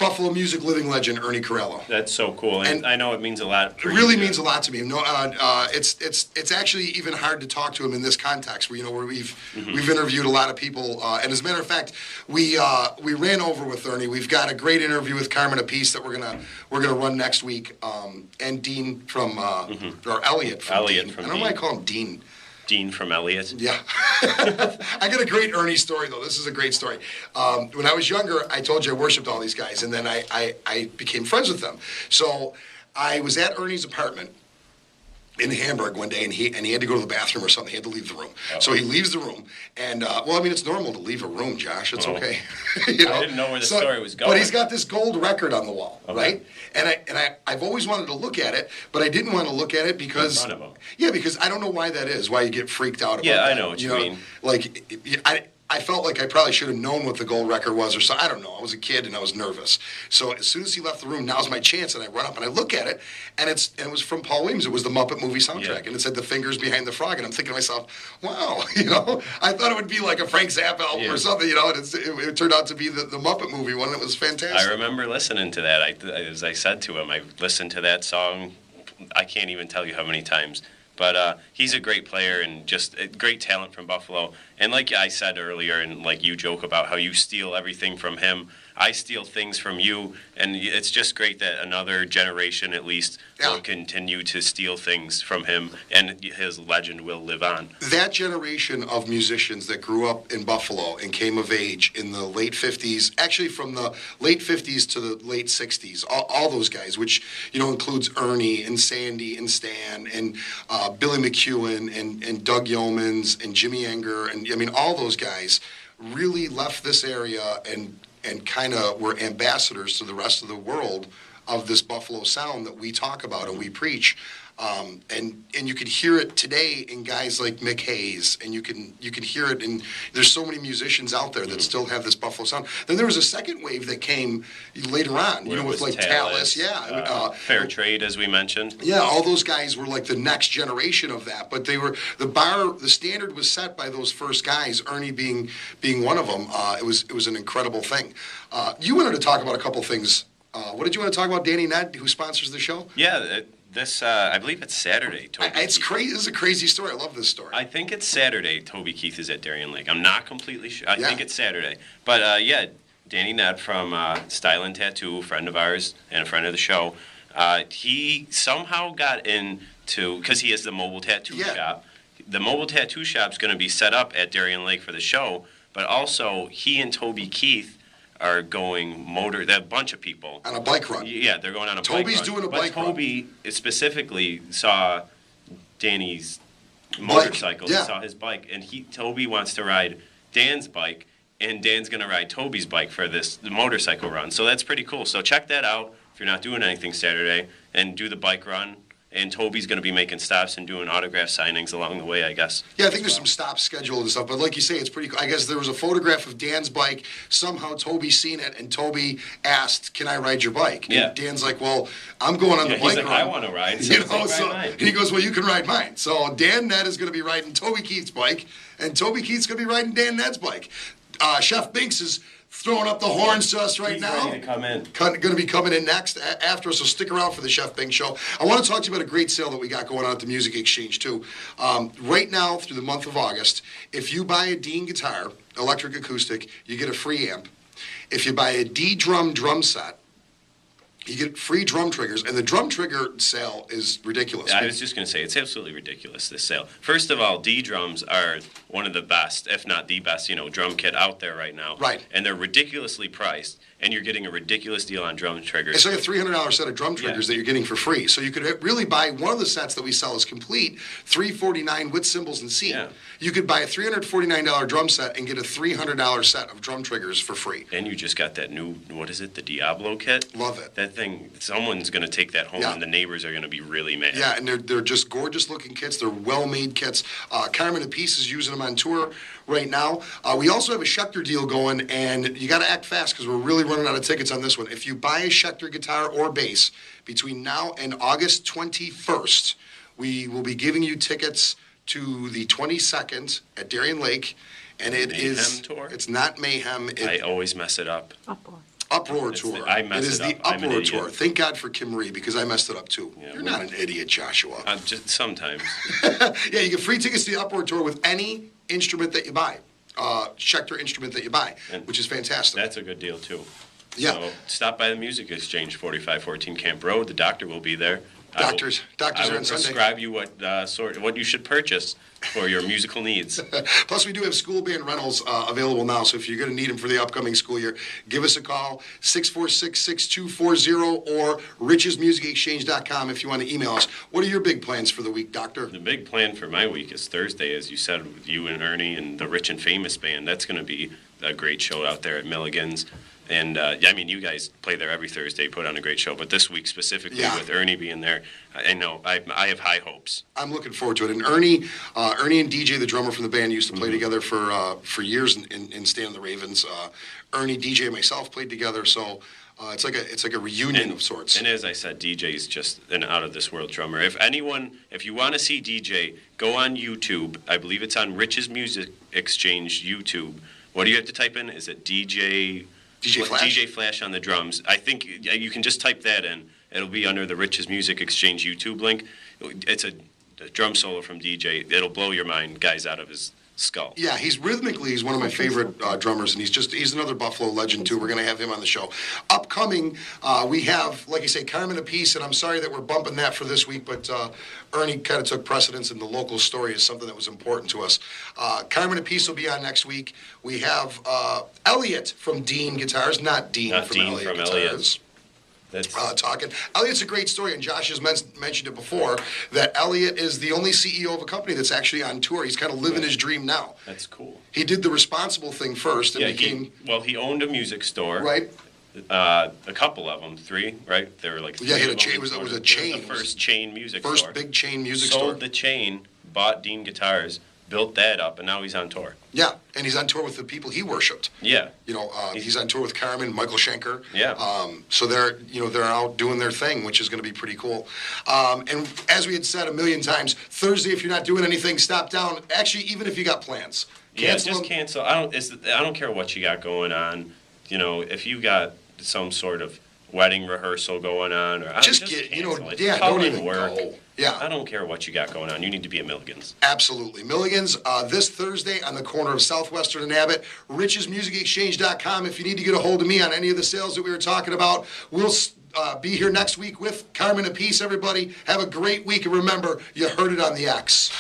Buffalo music living legend Ernie Corello. That's so cool, and I know it means a lot. It really means a lot to me. No, it's actually even hard to talk to him in this context, where we've interviewed a lot of people, and as a matter of fact, we ran over with Ernie. We've got a great interview with Carmen Apice that we're gonna run next week, and Dean from or Elliot from Dean. I don't know why I call him Dean. Dean from Elliot. Yeah. I got a great Ernie story, though. This is a great story. When I was younger, I told you I worshipped all these guys, and then I became friends with them. So I was at Ernie's apartment in Hamburg one day, and he had to go to the bathroom or something. He had to leave the room. Oh. So he leaves the room, and it's normal to leave a room, Josh. It's okay. I didn't know where the story was going. But he's got this gold record on the wall, right? And I've always wanted to look at it, but I didn't want to look at it because in front of him. Yeah, because I don't know why that is. Why you get freaked out about that. Yeah, I know what you mean. Like I felt like I probably should have known what the gold record was or something. I don't know. I was a kid and I was nervous. So as soon as he left the room, now's my chance, and I run up and I look at it, and it was from Paul Williams. It was the Muppet movie soundtrack, and it said "The Fingers Behind the Frog," and I'm thinking to myself, wow, I thought it would be like a Frank Zappa album or something, and it turned out to be the Muppet movie one. It was fantastic. I remember listening to that. As I said to him, I listened to that song. I can't even tell you how many times. But he's a great player and just a great talent from Buffalo. And like I said earlier, and like you joke about how you steal everything from him, I steal things from you. And it's just great that another generation, at least, will continue to steal things from him, and his legend will live on. That generation of musicians that grew up in Buffalo and came of age in the late 50s, actually from the late 50s to the late 60s, all those guys, which includes Ernie and Sandy and Stan and Billy McEwen and Doug Yeomans and Jimmy Enger, and all those guys really left this area and kind of were ambassadors to the rest of the world of this Buffalo sound that we talk about and we preach. And you can hear it today in guys like Mick Hayes, and you can hear it in, there's so many musicians out there that still have this Buffalo sound. Then there was a second wave that came later on, with like Tallis, Fair Trade, as we mentioned. Yeah, all those guys were like the next generation of that, but they were, the standard was set by those first guys, Ernie being one of them. It was an incredible thing. You wanted to talk about a couple things. What did you want to talk about, Danny Ned, who sponsors the show? Yeah, this, I believe it's Saturday. It's crazy. This is a crazy story. I love this story. I think it's Saturday. Toby Keith is at Darien Lake. I'm not completely sure. I think it's Saturday. But, Danny Ned from Style and Tattoo, a friend of ours and a friend of the show, he somehow got into, because he has the mobile tattoo shop. The mobile tattoo shop's going to be set up at Darien Lake for the show, but also he and Toby Keith are going a bunch of people. On a bike run. Yeah, they're going on a bike run. Toby's doing a bike run. But Toby specifically saw Danny's motorcycle. He saw his bike, and Toby wants to ride Dan's bike, and Dan's going to ride Toby's bike for the motorcycle run. So that's pretty cool. So check that out if you're not doing anything Saturday, and do the bike run. And Toby's going to be making stops and doing autograph signings along the way, I guess. Yeah, I think there's some stops scheduled and stuff. But like you say, it's pretty cool. I guess there was a photograph of Dan's bike. Somehow Toby seen it, and Toby asked, "Can I ride your bike?" Yeah. And Dan's like, "Well, I'm going on the bike run." I want to ride. So and he goes, "Well, you can ride mine." So Dan Ned is going to be riding Toby Keith's bike, and Toby Keith's going to be riding Dan Ned's bike. Chef Binks is throwing up the horns to us right now. He's ready to come in. Going to be coming in next after us, so stick around for the Chef Bing Show. I want to talk to you about a great sale that we got going on at the Music Exchange, too. Right now, through the month of August, if you buy a Dean guitar, electric acoustic, you get a free amp. If you buy a D-drum drum set, you get free drum triggers, and the drum trigger sale is ridiculous. I was just going to say, it's absolutely ridiculous, this sale. First of all, D-drums are one of the best, if not the best, drum kit out there right now. Right. And they're ridiculously priced, and you're getting a ridiculous deal on drum triggers. It's like a $300 set of drum triggers that you're getting for free. So you could really buy one of the sets that we sell is complete, $349 with cymbals and seat. Yeah. You could buy a $349 drum set and get a $300 set of drum triggers for free. And you just got that new, what is it, the Diablo kit? Love it. That thing, someone's going to take that home, and the neighbors are going to be really mad. Yeah, and they're just gorgeous-looking kits. They're well-made kits. Carmen Apice is using them on tour right now. We also have a Schecter deal going, and you got to act fast because we're really running out of tickets on this one. If you buy a Schecter guitar or bass between now and August 21st, we will be giving you tickets to the 22nd at Darien Lake, and Mayhem tour? It's not Mayhem. I always mess it up. Uproar. Uproar Tour. I messed It is it up. the I'm an Uproar idiot. Tour. Thank God for Kim Marie, because I messed it up too. Yeah, You're not an idiot, Joshua. Just sometimes. Yeah, you get free tickets to the Uproar Tour with any instrument that you buy, Schecter instrument that you buy, which is fantastic. That's a good deal too. Yeah. So stop by the Music Exchange, 4514 Camp Road. The doctor will be there. Doctors I are will on Sunday. prescribe you what you should purchase for your musical needs. Plus, we do have school band rentals available now, so if you're going to need them for the upcoming school year, give us a call, 646-6240 or richesmusicexchange.com if you want to email us. What are your big plans for the week, Doctor? The big plan for my week is Thursday, as you said, with you and Ernie and the Rich and Famous Band. That's going to be a great show out there at Milligan's. And, I mean, you guys play there every Thursday, put on a great show. But this week specifically, with Ernie being there, I know I have high hopes. I'm looking forward to it. And Ernie and DJ, the drummer from the band, used to play together for years in Stand the Ravens. Ernie, DJ, and myself played together, so it's like a reunion of sorts. And as I said, DJ is just an out-of-this-world drummer. If you want to see DJ, go on YouTube. I believe it's on Rich's Music Exchange YouTube. What do you have to type in? Is it DJ Flash? DJ Flash on the drums. I think you can just type that in. It'll be under the Rich's Music Exchange YouTube link. It's a drum solo from DJ. It'll blow your mind, guys, out of his skull. Yeah, he's one of my favorite drummers, and he's another Buffalo legend too. We're going to have him on the show. Upcoming, we have, like I say, Carmen Apiece, and I'm sorry that we're bumping that for this week, but Ernie kind of took precedence, and the local story is something that was important to us. Carmen Apiece will be on next week. We have Elliot from Dean Guitars, not Dean from Elliot Guitars. Talking. Elliot's a great story, and Josh has mentioned it before, that Elliot is the only CEO of a company that's actually on tour. He's kind of living his dream now. That's cool. He did the responsible thing first and became... he owned a music store. Right. A couple of them, 3, right? There were like 3 he had a of them. chain. It was a chain. It was the first chain music store. First big chain music store. Sold the chain, bought Dean Guitars, built that up, and now he's on tour. Yeah, and he's on tour with the people he worshipped. Yeah. He's on tour with Carmen, Michael Schenker. Yeah. So they're out doing their thing, which is going to be pretty cool. And as we had said a million times, Thursday, if you're not doing anything, stop down. Actually, even if you got plans, cancel. Cancel. I don't care what you got going on. If you got some sort of wedding rehearsal going on, or just don't even work. Go. Yeah. I don't care what you got going on. You need to be at Milligan's. Absolutely. Milligan's this Thursday on the corner of Southwestern and Abbott. richesmusicexchange.com. If you need to get a hold of me on any of the sales that we were talking about, we'll be here next week with Carmen Apiece. Everybody, have a great week. And remember, you heard it on the X.